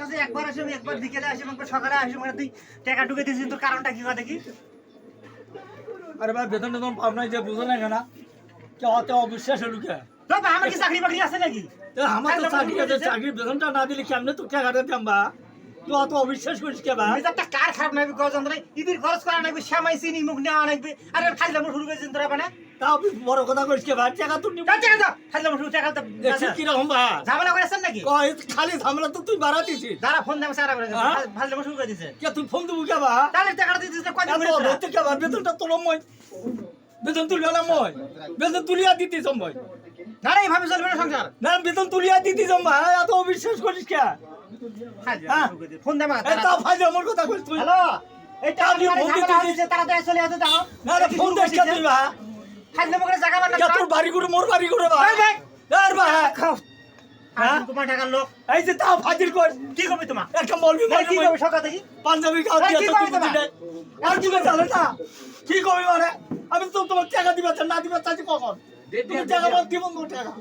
কাছে একবার আসি, আমি একবার বিকেলে আসি, একবার সকালে আসি, মানে তুই টাকা ঢুকে দিয়েছিস, তোর কারণটা কি হয় দেখি? আরে ভাই বেতন টেতন পাব নাই যে বুঝো না কেন কে অত অবিশ্বাস লুকে তো ভাই, আমার কি চাকরি বাকরি আছে নাকি? আমার তো চাকরি আছে, চাকরির বেতনটা না দিলে কেমনে তো টাকাটা দাম বা তুই অত অবিশ্বাস করিস কে বা মেজাজটা কার খারাপ নাকি গজেন্দ্র? ঈদের খরচ করা নাকি, শ্যামাই চিনি মুখ নেওয়া নাকি, আরে খাইলাম শুরু করেছেন তোরা মানে? তা আপনি বড় কথা করিস কে বা টাকা তুই নিবি টাকা দাও, খাইলাম শুরু টাকা দাও। দেখছিস কিরকম বা ঝামেলা করেছেন নাকি? কয় খালি ঝামেলা তো তুই বাড়া দিছিস যারা ফোন দেবে সারা করে হ্যাঁ? ফাইলাম শুরু করে দিছে। কে তুই ফোন দেবো কে বা তাহলে টাকাটা দিতে দিতে কয়দিন এত করে তোরা? ধরতে কে বা বেতনটা তোর মই বেতন তুলিও না মই বেতন তুলিয়া দিতে সম্ভব না রে, এইভাবে চলবে না সংসার। না বেতন তুলিয়া দিতে সম্ভব এত অবিশ্বাস করিস কে হ্যাঁ। ফোন দেবে এই তা ভাই আমার কথা কইস তুই হ্যালো, এটা আপনি আমি ফোন ঝামেলা দিতেছিস। হয়েছে, তাড়াতাড়ি চলে আসো, দেখো। না রে ফোন দেখ কে তুই বা খাইলাম করে জায়গা বানা কে তোর বাড়ি করে মোর বাড়ি করে বা ভাই, ভাই। আর বা খাও। হ্যাঁ? তোমার টাকার লোক এই যে তা ফাজিল কর কি করবে তোমার? একটা মলবি এই কি মলবি করবে সকাল থেকে? পাঞ্জাবি খাও এই দিয়া কি তো করবে তুই তোমার? বুঝি আর কি জানে না কি কবি মানে আমি তো তোমার টাকা দিবা না দিবা চাই কখন তুমি টাকা বল দিব টাকা